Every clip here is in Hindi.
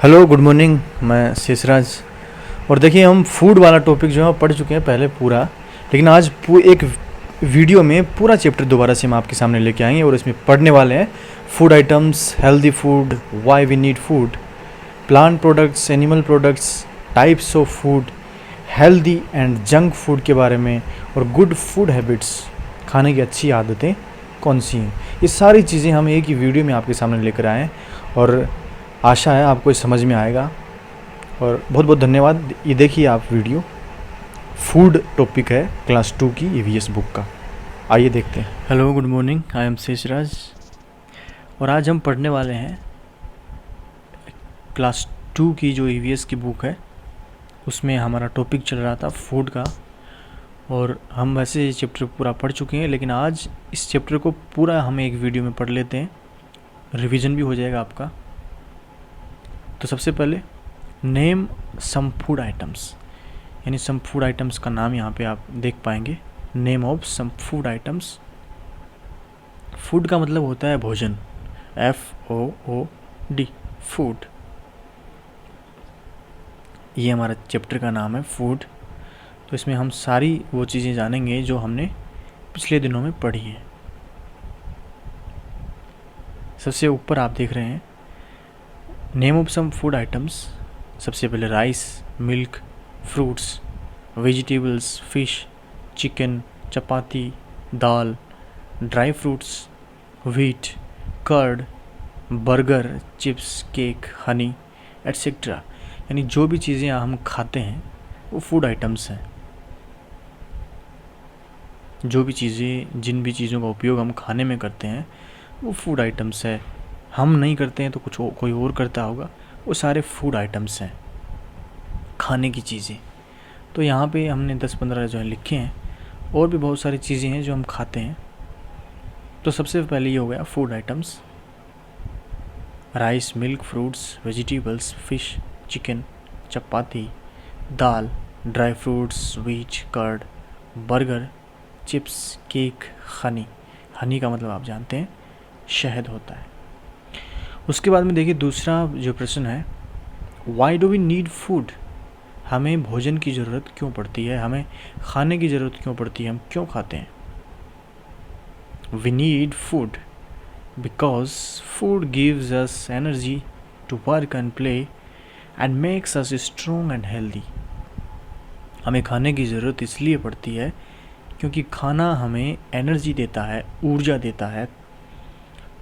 Hello good morning. मैं शेषराज। और देखिए हम फूड वाला टॉपिक जो है पढ़ चुके हैं पहले पूरा, लेकिन आज एक वीडियो में पूरा चैप्टर दोबारा से हम आपके सामने लेके आएंगे और इसमें पढ़ने वाले हैं food items, healthy food, why we need food, plant products, animal products, types of food, healthy and junk food के बारे में, और गुड फूड हैबिट्स, खाने की अच्छी आदतें कौन सी हैं। ये सारी चीज़ें हम एक ही वीडियो में आपके सामने लेकर आए हैं और आशा है आपको ये समझ में आएगा। और बहुत बहुत धन्यवाद। ये देखिए आप वीडियो, फूड टॉपिक है क्लास 2 की ईवीएस बुक का। आइए देखते हैं। Hello good morning, I am Sheshraj और आज हम पढ़ने वाले हैं क्लास 2 की जो ईवीएस की बुक है, उसमें हमारा टॉपिक चल रहा था फूड का। और हम वैसे ये चैप्टर पूरा पढ़ चुके हैं, लेकिन आज इस चैप्टर को पूरा हम एक वीडियो में पढ़ लेते हैं, रिवीजन भी हो जाएगा आपका। तो सबसे पहले नेम सम फूड आइटम्स, यानी सम फूड आइटम्स का नाम यहाँ पे आप देख पाएंगे। Name of some food items. Food का मतलब होता है भोजन, FOOD, फूड। ये हमारा चैप्टर का नाम है फूड। तो इसमें हम सारी वो चीज़ें जानेंगे जो हमने पिछले दिनों में पढ़ी हैं। सबसे ऊपर आप देख रहे हैं name of some food items. सबसे पहले rice, milk, fruits, vegetables, fish, chicken, chapati, dal, dry fruits, wheat, curd, burger, chips, cake, honey, etcetera. यानी जो भी चीज़ें हम खाते हैं वो फूड आइटम्स हैं। जो भी चीज़ें, जिन भी चीज़ों का उपयोग हम खाने में करते हैं वो फूड आइटम्स है। हम नहीं करते हैं तो कोई और करता होगा, वो सारे फूड आइटम्स हैं, खाने की चीज़ें। तो यहाँ पे हमने 10-15 जो है लिखे हैं, और भी बहुत सारी चीज़ें हैं जो हम खाते हैं। तो सबसे पहले ये हो गया food items, rice, milk, fruits, vegetables, fish, chicken, chapati, dal, dry fruits, wheat, curd, burger, chips, cake, honey. Honey का मतलब आप जानते हैं शहद होता है। उसके बाद में देखिए दूसरा जो प्रश्न है, why do we need food, हमें भोजन की ज़रूरत क्यों पड़ती है, हमें खाने की ज़रूरत क्यों पड़ती है, हम क्यों खाते हैं। We need food because food gives us energy to work and play and makes us strong and healthy. हमें खाने की ज़रूरत इसलिए पड़ती है क्योंकि खाना हमें एनर्जी देता है, ऊर्जा देता है।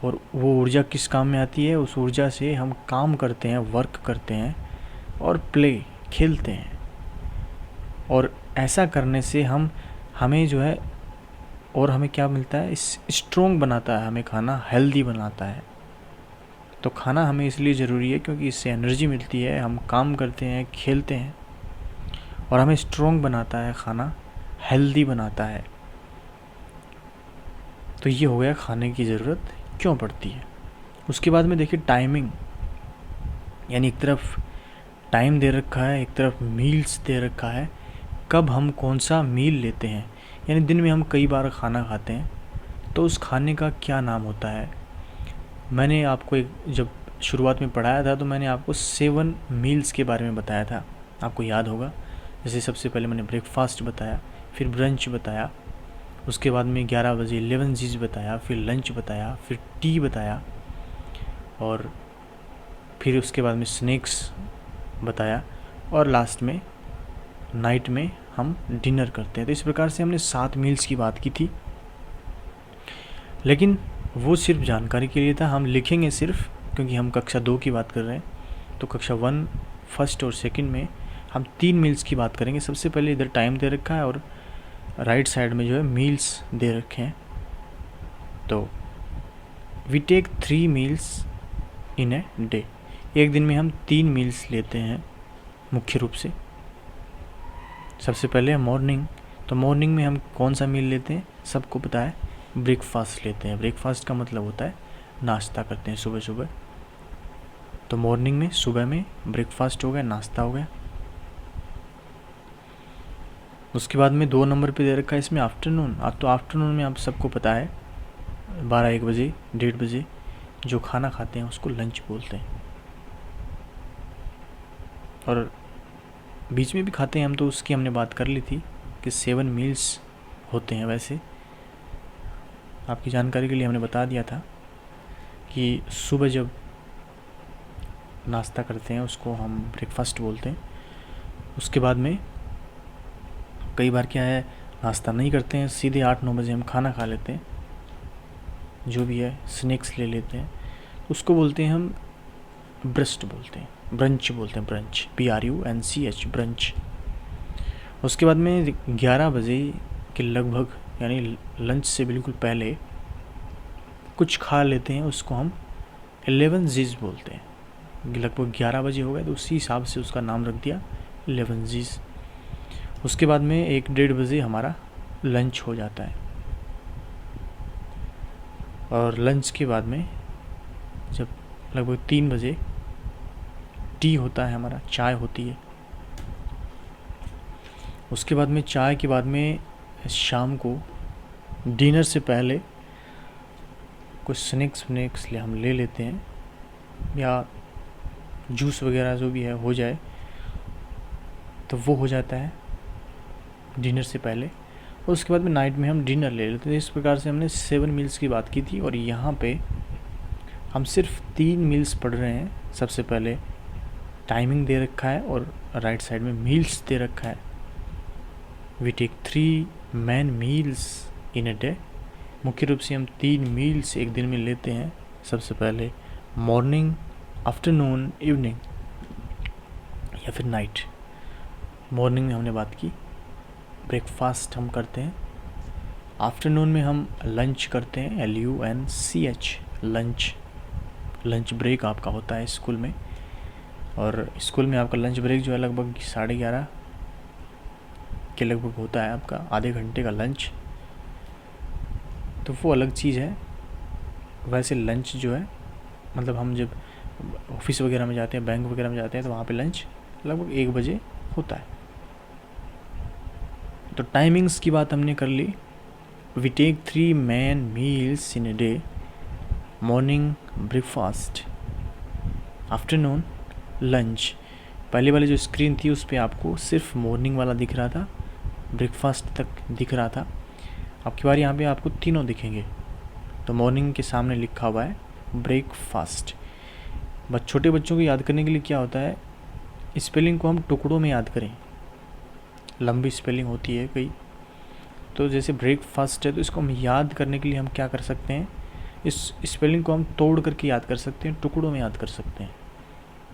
और वो ऊर्जा किस काम में आती है, उस ऊर्जा से हम काम करते हैं, वर्क करते हैं और प्ले, खेलते हैं। और ऐसा करने से हमें जो है, और हमें क्या मिलता है, स्ट्रॉन्ग बनाता है, हमें खाना हेल्दी बनाता है। तो खाना हमें इसलिए ज़रूरी है क्योंकि इससे एनर्जी मिलती है, हम काम करते हैं, खेलते हैं, और हमें स्ट्रॉन्ग बनाता है, खाना हेल्दी बनाता है। तो ये हो गया खाने की ज़रूरत क्यों पड़ती है। उसके बाद में देखिए टाइमिंग, यानी एक तरफ टाइम दे रखा है, एक तरफ मील्स दे रखा है, कब हम कौन सा मील लेते हैं। यानी दिन में हम कई बार खाना खाते हैं, तो उस खाने का क्या नाम होता है। मैंने आपको जब शुरुआत में पढ़ाया था तो मैंने आपको 7 मील्स के बारे में बताया था, आपको याद होगा। जैसे सबसे पहले मैंने ब्रेकफास्ट बताया, फिर ब्रंच बताया, उसके बाद में 11 बजे 11 चीज़ बताया, फिर लंच बताया, फिर टी बताया, और फिर उसके बाद में स्नैक्स बताया, और लास्ट में नाइट में हम डिनर करते हैं। तो इस प्रकार से हमने 7 मील्स की बात की थी, लेकिन वो सिर्फ जानकारी के लिए था। हम लिखेंगे सिर्फ क्योंकि हम कक्षा 2 की बात कर रहे हैं, तो कक्षा 1 फर्स्ट और सेकंड में हम 3 मील्स की बात करेंगे। सबसे पहले इधर टाइम दे रखा है और राइट साइड में जो है मील्स दे रखे हैं। तो we take 3 meals in a day, एक दिन में हम 3 मील्स लेते हैं मुख्य रूप से। सबसे पहले मॉर्निंग, तो मॉर्निंग में हम कौन सा मील लेते हैं, सबको पता है, ब्रेकफास्ट लेते हैं। ब्रेकफास्ट का मतलब होता है नाश्ता करते हैं सुबह सुबह। तो मॉर्निंग में, सुबह में ब्रेकफास्ट हो गया, नाश्ता हो गया। उसके बाद में 2 नंबर पे दे रखा है इसमें आफ्टरनून। तो आफ्टरनून में आप सबको पता है 12-1 बजे, 1:30 बजे जो खाना खाते हैं उसको लंच बोलते हैं। और बीच में भी खाते हैं हम, तो उसकी हमने बात कर ली थी कि 7 मील्स होते हैं। वैसे आपकी जानकारी के लिए हमने बता दिया था कि सुबह जब नाश्ता करते हैं उसको हम ब्रेकफास्ट बोलते हैं। उसके बाद में कई बार क्या है, नाश्ता नहीं करते हैं, सीधे 8-9 बजे हम खाना खा लेते हैं, जो भी है स्नैक्स ले लेते हैं, उसको बोलते हैं हम ब्रस्ट बोलते हैं, ब्रंच बोलते हैं, ब्रंच, BRUNCH, ब्रंच। उसके बाद में 11 बजे के लगभग, यानी लंच से बिल्कुल पहले कुछ खा लेते हैं, उसको हम 11 जीज बोलते हैं। लगभग 11 बजे हो गए तो उसी हिसाब से उसका नाम रख दिया 11 जीज। उसके बाद में 1-1:30 बजे हमारा लंच हो जाता है, और लंच के बाद में जब लगभग 3 बजे टी होता है हमारा, चाय होती है। उसके बाद में चाय के बाद में शाम को डिनर से पहले कुछ स्नैक्स हम ले लेते हैं, या जूस वगैरह जो भी है हो जाए तो वो हो जाता है डिनर से पहले। और उसके बाद में नाइट में हम डिनर ले लेते हैं। इस प्रकार से हमने 7 मील्स की बात की थी, और यहाँ पे हम सिर्फ 3 मील्स पढ़ रहे हैं। सबसे पहले टाइमिंग दे रखा है और राइट साइड में मील्स दे रखा है। We take 3 main meals in a day. मुख्य रूप से हम 3 मील्स एक दिन में लेते हैं। सबसे पहले मॉर्निंग, आफ्टरनून, इवनिंग, या फिर नाइट। मॉर्निंग में हमने बात की, ब्रेकफास्ट हम करते हैं। आफ्टरनून में हम लंच करते हैं, LUNCH, लंच। लंच ब्रेक आपका होता है स्कूल में, और स्कूल में आपका लंच ब्रेक जो है लगभग 11:30 के लगभग होता है आपका, आधे घंटे का लंच। तो वो अलग चीज़ है। वैसे लंच जो है, मतलब हम जब ऑफिस वगैरह में जाते हैं, बैंक वगैरह में जाते हैं, तो वहाँ पे लंच लगभग 1 बजे होता है। तो टाइमिंग्स की बात हमने कर ली। We take 3 main meals in a day. Morning breakfast, afternoon lunch. पहले वाली जो स्क्रीन थी उस पर आपको सिर्फ मॉर्निंग वाला दिख रहा था, ब्रेकफास्ट तक दिख रहा था। अब की बार यहाँ पे आपको तीनों दिखेंगे। तो मॉर्निंग के सामने लिखा हुआ है ब्रेकफास्ट। छोटे बच्चों को याद करने के लिए क्या होता है, स्पेलिंग को हम टुकड़ों में याद करें। लंबी स्पेलिंग होती है कई, तो जैसे ब्रेकफास्ट है तो इसको हम याद करने के लिए हम क्या कर सकते हैं, इस स्पेलिंग को हम तोड़ करके याद कर सकते हैं, टुकड़ों में याद कर सकते हैं।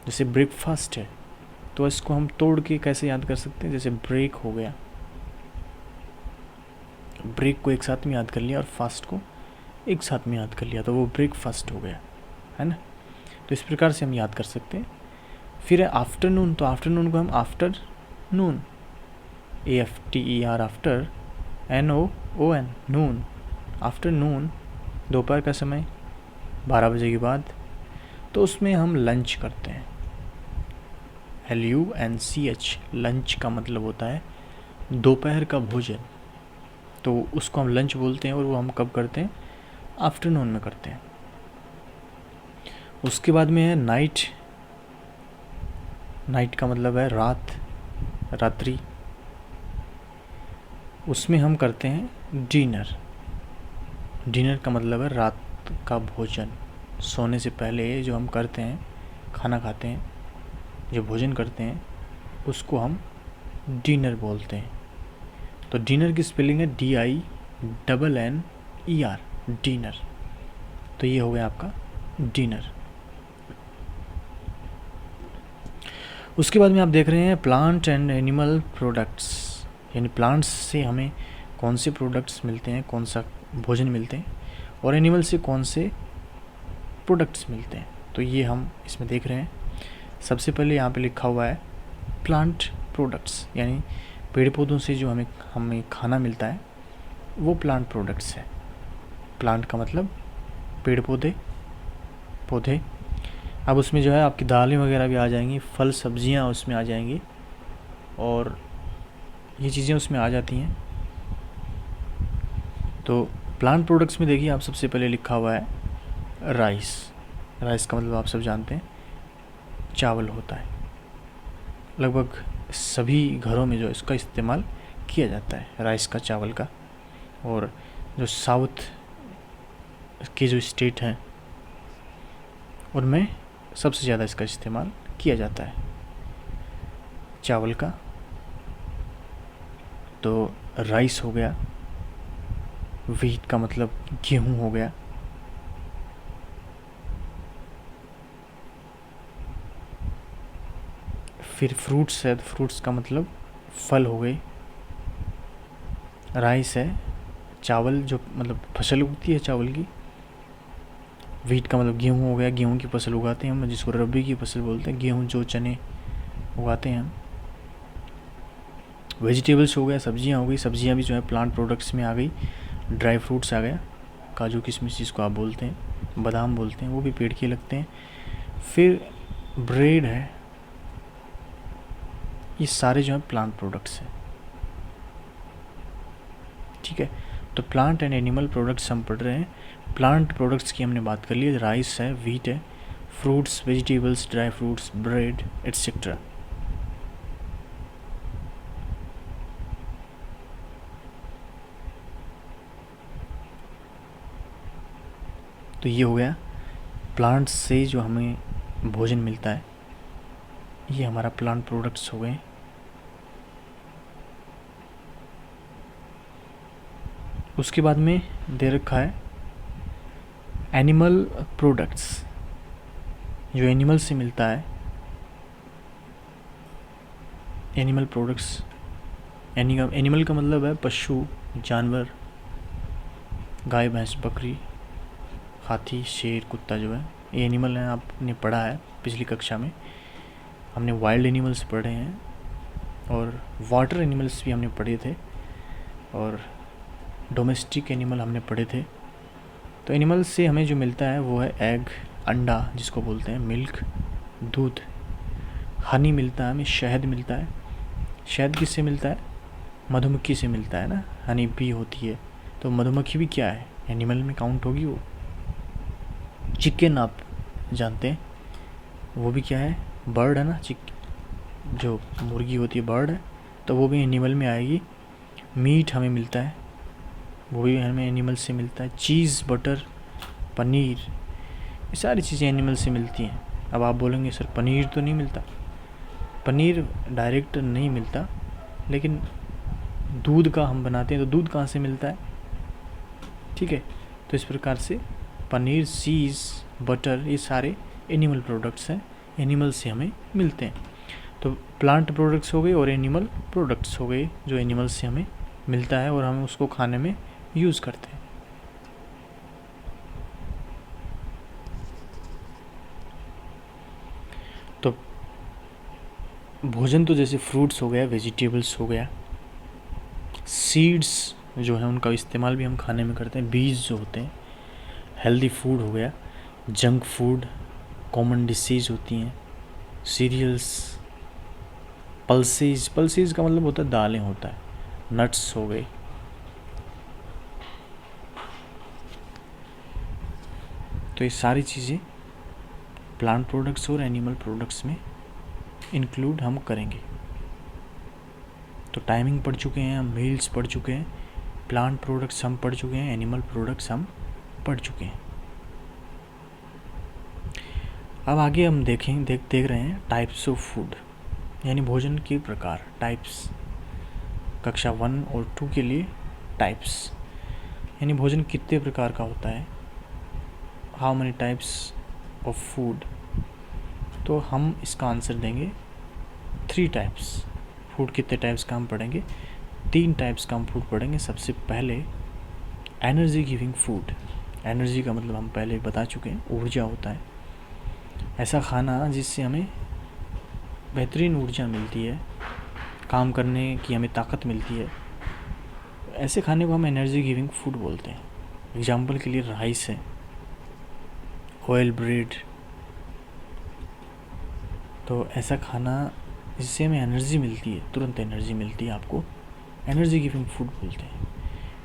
जैसे ब्रेकफास्ट है तो इसको हम तोड़ के कैसे याद कर सकते हैं, जैसे ब्रेक हो गया, ब्रेक को एक साथ में याद कर लिया और फास्ट को एक साथ में याद कर लिया, तो वो ब्रेकफास्ट हो गया, है ना। तो इस प्रकार से हम याद कर सकते हैं। फिर है आफ्टरनून, तो आफ्टरनून को हम आफ्टरनून, AFTER, आफ्टर, NOON, नून, आफ्टरनून, दोपहर का समय 12 बजे के बाद। तो उसमें हम लंच करते हैं, LUNCH। लंच का मतलब होता है दोपहर का भोजन, तो उसको हम लंच बोलते हैं, और वो हम कब करते हैं, आफ्टरनून में करते हैं। उसके बाद में है नाइट। नाइट का मतलब है रात, रात्रि। उसमें हम करते हैं डिनर। डिनर का मतलब है रात का भोजन। सोने से पहले जो हम करते हैं, खाना खाते हैं, जो भोजन करते हैं, उसको हम डिनर बोलते हैं। तो डिनर की स्पेलिंग है DINNER, डिनर। तो ये हो गया आपका डिनर। उसके बाद में आप देख रहे हैं प्लांट एंड एनिमल प्रोडक्ट्स, यानी प्लांट्स से हमें कौन से प्रोडक्ट्स मिलते हैं, कौन सा भोजन मिलते हैं, और एनिमल से कौन से प्रोडक्ट्स मिलते हैं। तो ये हम इसमें देख रहे हैं। सबसे पहले यहाँ पे लिखा हुआ है प्लांट प्रोडक्ट्स, यानी पेड़ पौधों से जो हमें खाना मिलता है वो प्लांट प्रोडक्ट्स है। प्लांट का मतलब पेड़ पौधे, पौधे। अब उसमें जो है आपकी दालें वगैरह भी आ जाएंगी, फल सब्जियां उसमें आ जाएंगी, और ये चीज़ें उसमें आ जाती हैं। तो प्लांट प्रोडक्ट्स में देखिए आप सबसे पहले लिखा हुआ है राइस। राइस का मतलब आप सब जानते हैं चावल होता है। लगभग सभी घरों में जो इसका इस्तेमाल किया जाता है, राइस का, चावल का। और जो साउथ के जो स्टेट हैं उनमें सबसे ज़्यादा इसका इस्तेमाल किया जाता है चावल का। तो राइस हो गया, व्हीट का मतलब गेहूँ हो गया, फिर फ्रूट्स है, फ्रूट्स का मतलब फल हो गए। राइस है, चावल जो मतलब फसल उगती है चावल की। व्हीट का मतलब गेहूँ हो गया, गेहूँ की फसल उगाते हैं हम, जिसको रबी की फसल बोलते हैं। गेहूँ जो चने उगाते हैं हम। वेजिटेबल्स हो गया, सब्जियां हो गई, सब्जियां भी जो है प्लांट प्रोडक्ट्स में आ गई। ड्राई फ्रूट्स आ गया, काजू किशमिश जिसको आप बोलते हैं, बादाम बोलते हैं, वो भी पेड़ के लगते हैं। फिर ब्रेड है, ये सारे जो हैं प्लांट प्रोडक्ट्स हैं। ठीक है, तो प्लांट एंड एनिमल प्रोडक्ट्स हम पढ़ रहे हैं। प्लांट प्रोडक्ट्स की हमने बात कर ली, राइस है, व्हीट है, fruits, vegetables, dry fruits, bread etcetera. तो ये हो गया प्लांट्स से जो हमें भोजन मिलता है, ये हमारा प्लांट प्रोडक्ट्स हो गए। उसके बाद में दे रखा है एनिमल प्रोडक्ट्स, जो एनिमल से मिलता है। एनिमल प्रोडक्ट्स, एनिमल का मतलब है पशु, जानवर, गाय, भैंस, बकरी, हाथी, शेर, कुत्ता जो है ये एनिमल हैं। आपने पढ़ा है पिछली कक्षा में, हमने वाइल्ड एनिमल्स पढ़े हैं और वाटर एनिमल्स भी हमने पढ़े थे और डोमेस्टिक एनिमल हमने पढ़े थे। तो एनिमल से हमें जो मिलता है वो है एग, अंडा जिसको बोलते हैं, मिल्क, दूध, हनी मिलता है हमें, शहद मिलता है। शहद किससे मिलता है? मधुमक्खी से मिलता है ना, हनी भी होती है। तो मधुमक्खी भी क्या है, एनिमल में काउंट होगी वो। चिकन आप जानते हैं, वो भी क्या है, बर्ड है ना। जो मुर्गी होती है बर्ड है, तो वो भी एनिमल में आएगी। मीट हमें मिलता है, वो भी हमें एनिमल से मिलता है। चीज़, बटर, पनीर, ये सारी चीज़ें एनिमल से मिलती हैं। अब आप बोलेंगे सर पनीर तो नहीं मिलता। पनीर डायरेक्ट नहीं मिलता, लेकिन दूध का हम बनाते हैं तो दूध कहाँ से मिलता है। ठीक है, तो इस प्रकार से पनीर, चीज़, बटर, ये सारे एनिमल प्रोडक्ट्स हैं, एनिमल से हमें मिलते हैं। तो प्लांट प्रोडक्ट्स हो गए और एनिमल प्रोडक्ट्स हो गए, जो एनिमल से हमें मिलता है और हम उसको खाने में यूज़ करते हैं। तो भोजन तो जैसे फ्रूट्स हो गया, वेजिटेबल्स हो गया, सीड्स जो है उनका इस्तेमाल भी हम खाने में करते हैं, बीज जो होते हैं। हेल्दी फूड हो गया, जंक फूड, कॉमन डिसीज़ होती हैं, सीरियल्स, पल्सेस, पल्सेस का मतलब होता है दालें होता है, नट्स हो गए। तो ये सारी चीज़ें प्लांट प्रोडक्ट्स और एनिमल प्रोडक्ट्स में इंक्लूड हम करेंगे। तो टाइमिंग पढ़ चुके हैं हम, मील्स पढ़ चुके हैं, प्लांट प्रोडक्ट्स हम पढ़ चुके हैं, एनिमल प्रोडक्ट्स हम पढ़ चुके हैं। अब आगे हम देख रहे हैं टाइप्स ऑफ फूड, यानी भोजन के प्रकार, टाइप्स। कक्षा 1 और 2 के लिए टाइप्स, यानी भोजन कितने प्रकार का होता है, how many types of food. तो हम इसका आंसर देंगे 3 टाइप्स। फूड कितने टाइप्स का हम पढ़ेंगे, 3 टाइप्स का हम फूड पढ़ेंगे। सबसे पहले एनर्जी गिविंग फूड। एनर्जी का मतलब हम पहले बता चुके हैं, ऊर्जा होता है। ऐसा खाना जिससे हमें बेहतरीन ऊर्जा मिलती है, काम करने की हमें ताकत मिलती है, ऐसे खाने को हम एनर्जी गिविंग फूड बोलते हैं। एग्जाम्पल के लिए राइस है, ऑयल ब्रेड। तो ऐसा खाना जिससे हमें एनर्जी मिलती है, तुरंत एनर्जी मिलती है, आपको एनर्जी गिविंग फूड बोलते हैं।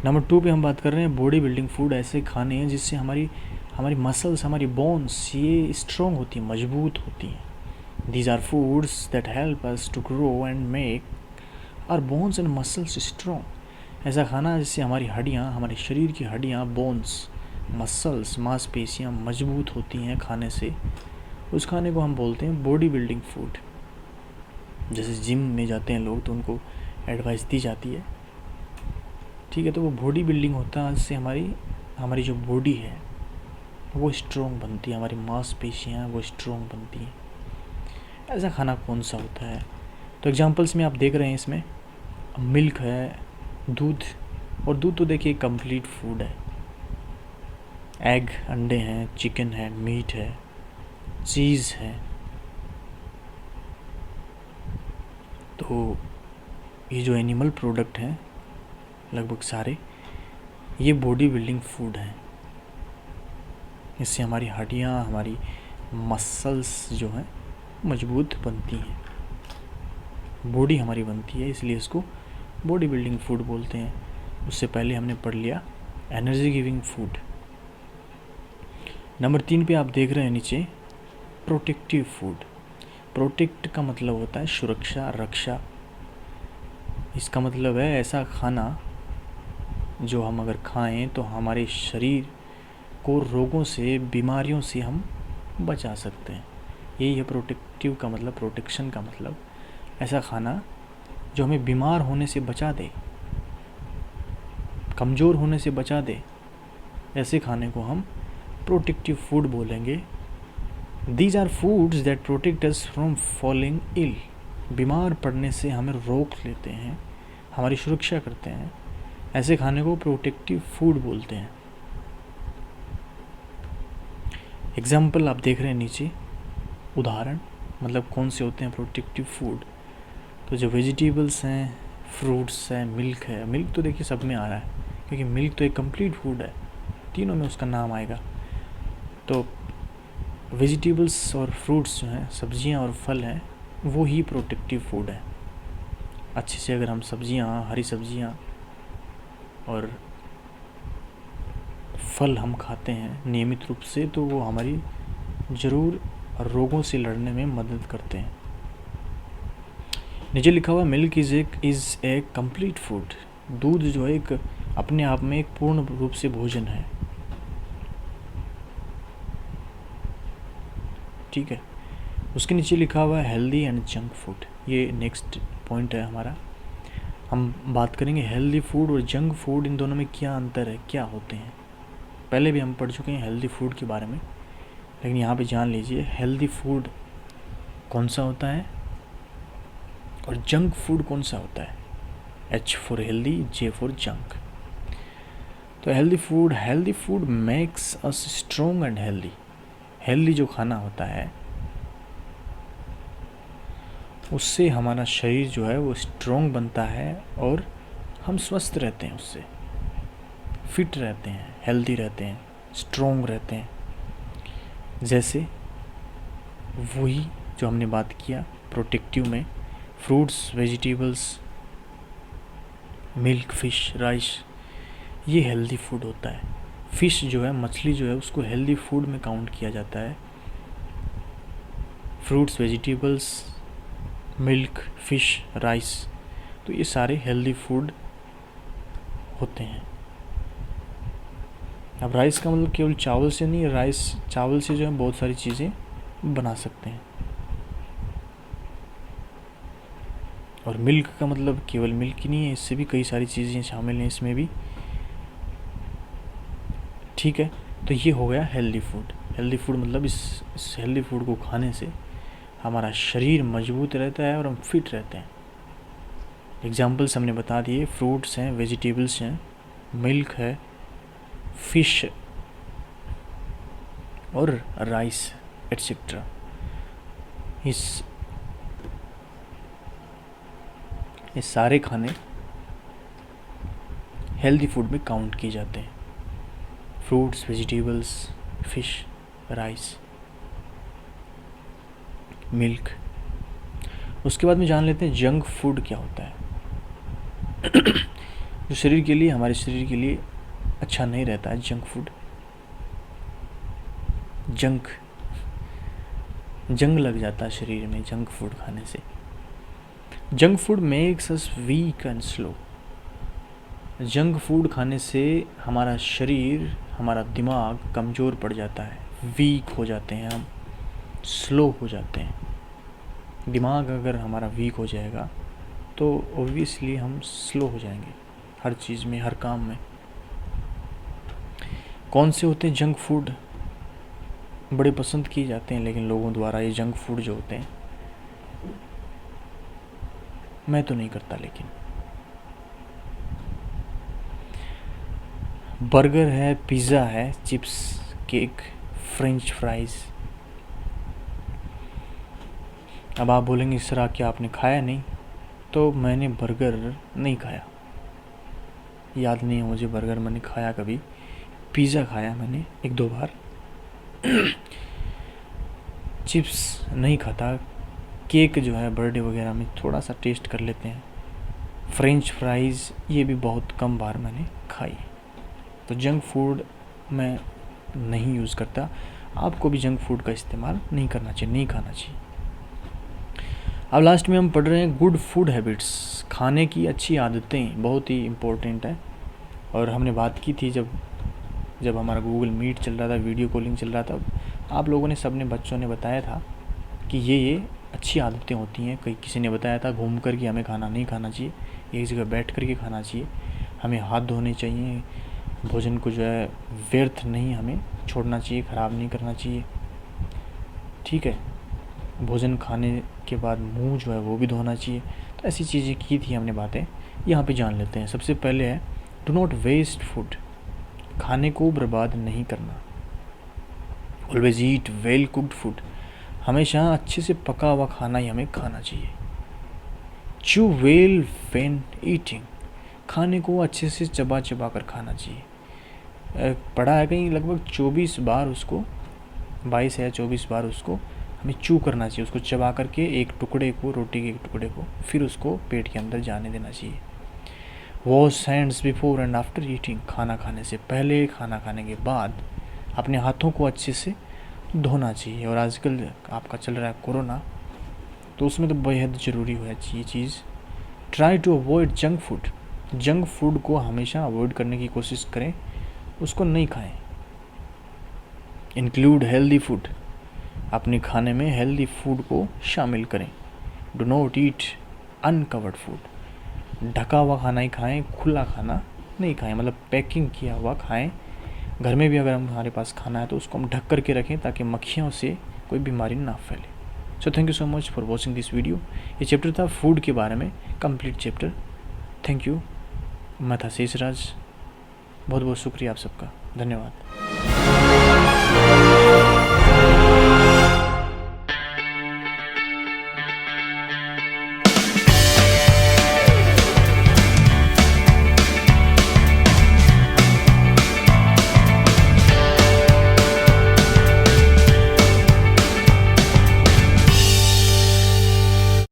नंबर 2 पे हम बात कर रहे हैं बॉडी बिल्डिंग फूड। ऐसे खाने हैं जिससे हमारी मसल्स, हमारी बोन्स ये स्ट्रॉन्ग होती हैं, मजबूत होती हैं, These are foods that help us to grow and make our bones and muscles strong. ऐसा खाना जिससे हमारी हड्डियाँ, हमारे शरीर की हड्डियाँ, बोन्स, मसल्स, मांसपेशियाँ मजबूत होती हैं खाने से, उस खाने को हम बोलते हैं बॉडी बिल्डिंग फूड। जैसे जिम में जाते हैं लोग तो उनको एडवाइस दी जाती है, ठीक है, तो वो बॉडी बिल्डिंग होता है, जिससे हमारी जो बॉडी है वो स्ट्रॉन्ग बनती है, हमारी मांसपेशियाँ वो स्ट्रॉन्ग बनती हैं। ऐसा खाना कौन सा होता है? तो एग्जांपल्स में आप देख रहे हैं, इसमें मिल्क है, दूध, और दूध तो देखिए कंप्लीट फूड है। एग, अंडे हैं, चिकन है, मीट है, चीज़ है। तो ये जो एनिमल प्रोडक्ट हैं लगभग सारे, ये बॉडी बिल्डिंग फूड हैं। इससे हमारी हड्डियाँ, हमारी मसल्स जो हैं मजबूत बनती हैं, बॉडी हमारी बनती है, इसलिए इसको बॉडी बिल्डिंग फूड बोलते हैं। उससे पहले हमने पढ़ लिया एनर्जी गिविंग फूड। नंबर 3 पे आप देख रहे हैं नीचे प्रोटेक्टिव फूड। प्रोटेक्ट का मतलब होता है सुरक्षा, रक्षा। इसका मतलब है ऐसा खाना जो हम अगर खाएं तो हमारे शरीर को रोगों से, बीमारियों से हम बचा सकते हैं। यही है प्रोटेक्टिव का मतलब, प्रोटेक्शन का मतलब ऐसा खाना जो हमें बीमार होने से बचा दे, कमज़ोर होने से बचा दे, ऐसे खाने को हम प्रोटेक्टिव फूड बोलेंगे। These are foods that protect us from falling ill. बीमार पड़ने से हमें रोक लेते हैं, हमारी सुरक्षा करते हैं, ऐसे खाने को प्रोटेक्टिव फूड बोलते हैं। एग्जाम्पल आप देख रहे हैं नीचे, उदाहरण मतलब कौन से होते हैं प्रोटेक्टिव फूड। तो जो वेजिटेबल्स हैं, फ्रूट्स हैं, मिल्क है। मिल्क तो देखिए सब में आ रहा है, क्योंकि मिल्क तो एक कंप्लीट फूड है, तीनों में उसका नाम आएगा। तो वेजिटेबल्स और फ्रूट्स जो हैं, सब्जियां और फल हैं, वो ही प्रोटेक्टिव फूड है। अच्छे से अगर हम सब्जियां, हरी सब्जियां और फल हम खाते हैं नियमित रूप से, तो वो हमारी ज़रूर रोगों से लड़ने में मदद करते हैं। नीचे लिखा हुआ milk is a complete food. दूध जो है एक अपने आप में एक पूर्ण रूप से भोजन है, ठीक है। उसके नीचे लिखा हुआ है हेल्दी एंड जंक फूड। ये नेक्स्ट पॉइंट है हमारा। हम बात करेंगे हेल्दी फूड और जंक फूड, इन दोनों में क्या अंतर है, क्या होते हैं। पहले भी हम पढ़ चुके हैं हेल्दी फूड के बारे में, लेकिन यहाँ पे जान लीजिए हेल्दी फूड कौन सा होता है और जंक फूड कौन सा होता है। H for healthy, J for junk. तो healthy food makes us strong and healthy. Healthy जो खाना होता है उससे हमारा शरीर जो है वो स्ट्रॉन्ग बनता है और हम स्वस्थ रहते हैं, उससे फिट रहते हैं, हेल्दी रहते हैं, स्ट्रॉन्ग रहते हैं। जैसे वही जो हमने बात किया प्रोटेक्टिव में, fruits, vegetables, milk, fish, rice, ये हेल्दी फूड होता है। फ़िश जो है, मछली जो है, उसको हेल्दी फूड में काउंट किया जाता है। Fruits, vegetables, milk, fish, rice, तो ये सारे हेल्दी फूड होते हैं। अब राइस का मतलब केवल चावल से नहीं, राइस चावल से जो है बहुत सारी चीज़ें बना सकते हैं। और मिल्क का मतलब केवल मिल्क ही नहीं है, इससे भी कई सारी चीज़ें शामिल हैं इसमें भी, ठीक है। तो ये हो गया हेल्दी फूड। हेल्दी फूड मतलब इस हेल्दी फूड को खाने से हमारा शरीर मजबूत रहता है और हम फिट रहते हैं। एग्जाम्पल्स हमने बता दिए, फ्रूट्स हैं, वेजिटेबल्स हैं, मिल्क है, फिश और राइस एटसेट्रा। ये सारे खाने हेल्दी फूड में काउंट किए जाते हैं। Fruits, vegetables, fish, rice, milk. उसके बाद में जान लेते हैं जंक फूड क्या होता है। जो शरीर के लिए, हमारे शरीर के लिए अच्छा नहीं रहता है जंक फूड। जंक जंग लग जाता है शरीर में जंक फूड खाने से। Junk food makes us weak and slow. Junk food खाने से हमारा शरीर, हमारा दिमाग कमज़ोर पड़ जाता है, वीक हो जाते हैं हम, स्लो हो जाते हैं। दिमाग अगर हमारा वीक हो जाएगा तो ऑब्वियसली हम स्लो हो जाएंगे हर चीज़ में, हर काम में। कौन से होते हैं जंक फूड? बड़े पसंद किए जाते हैं लेकिन लोगों द्वारा ये जंक फूड जो होते हैं, मैं तो नहीं करता, लेकिन बर्गर है, पिज़्ज़ा है, चिप्स, केक, फ्रेंच फ्राइज़। अब आप बोलेंगे सर क्या आपने खाया नहीं? तो मैंने बर्गर नहीं खाया, याद नहीं है मुझे बर्गर मैंने खाया कभी। पिज़्ज़ा खाया मैंने 1-2 बार। चिप्स नहीं खाता। केक जो है बर्थडे वगैरह में थोड़ा सा टेस्ट कर लेते हैं। फ्रेंच फ्राइज़ ये भी बहुत कम बार मैंने खाई। तो जंक फूड मैं नहीं यूज़ करता। आपको भी जंक फूड का इस्तेमाल नहीं करना चाहिए, नहीं खाना चाहिए। अब लास्ट में हम पढ़ रहे हैं गुड फूड हैबिट्स। खाने की अच्छी आदतें बहुत ही इम्पोर्टेंट है। और हमने बात की थी जब हमारा गूगल मीट चल रहा था, वीडियो कॉलिंग चल रहा था, आप लोगों ने, सबने, बच्चों ने बताया था कि ये अच्छी आदतें होती हैं। किसी ने बताया था घूम कर के हमें खाना नहीं खाना चाहिए, एक जगह बैठ कर के खाना चाहिए, हमें हाथ धोने चाहिए, भोजन को जो है व्यर्थ नहीं हमें छोड़ना चाहिए, ख़राब नहीं करना चाहिए, ठीक है। भोजन खाने के बाद मुंह जो है वो भी धोना चाहिए। तो ऐसी चीज़ें की थी हमने बातें, यहाँ पे जान लेते हैं। सबसे पहले है डू नॉट वेस्ट फूड। खाने को बर्बाद नहीं करना। Always eat well cooked food. हमेशा अच्छे से पका हुआ खाना ही हमें खाना चाहिए। Chew well when eating. खाने को अच्छे से चबा चबा कर खाना चाहिए। पढ़ा है कहीं लगभग 24 बार उसको, 22 या 24 बार उसको हमें चू करना चाहिए, उसको चबा करके एक टुकड़े को, रोटी के एक टुकड़े को, फिर उसको पेट के अंदर जाने देना चाहिए। Wash hands before and after eating. खाना खाने से पहले, खाना खाने के बाद अपने हाथों को अच्छे से धोना चाहिए। और आजकल आपका चल रहा है कोरोना, तो उसमें तो बेहद ज़रूरी है ये चीज़। Try to avoid junk food. Junk food को हमेशा अवॉइड करने की कोशिश करें, उसको नहीं खाएं। Include healthy food. अपने खाने में हेल्दी फूड को शामिल करें। Do not eat uncovered food. ढका हुआ खाना ही खाएं, खुला खाना नहीं खाएं, मतलब पैकिंग किया हुआ खाएं। घर में भी अगर हमारे पास खाना है तो उसको हम ढक करके रखें ताकि मक्खियों से कोई बीमारी ना फैले। So thank you so much for watching this video. ये चैप्टर था फूड के बारे में, कंप्लीट चैप्टर। Thank you. मैं था शेषराज। बहुत बहुत शुक्रिया आप सबका, धन्यवाद।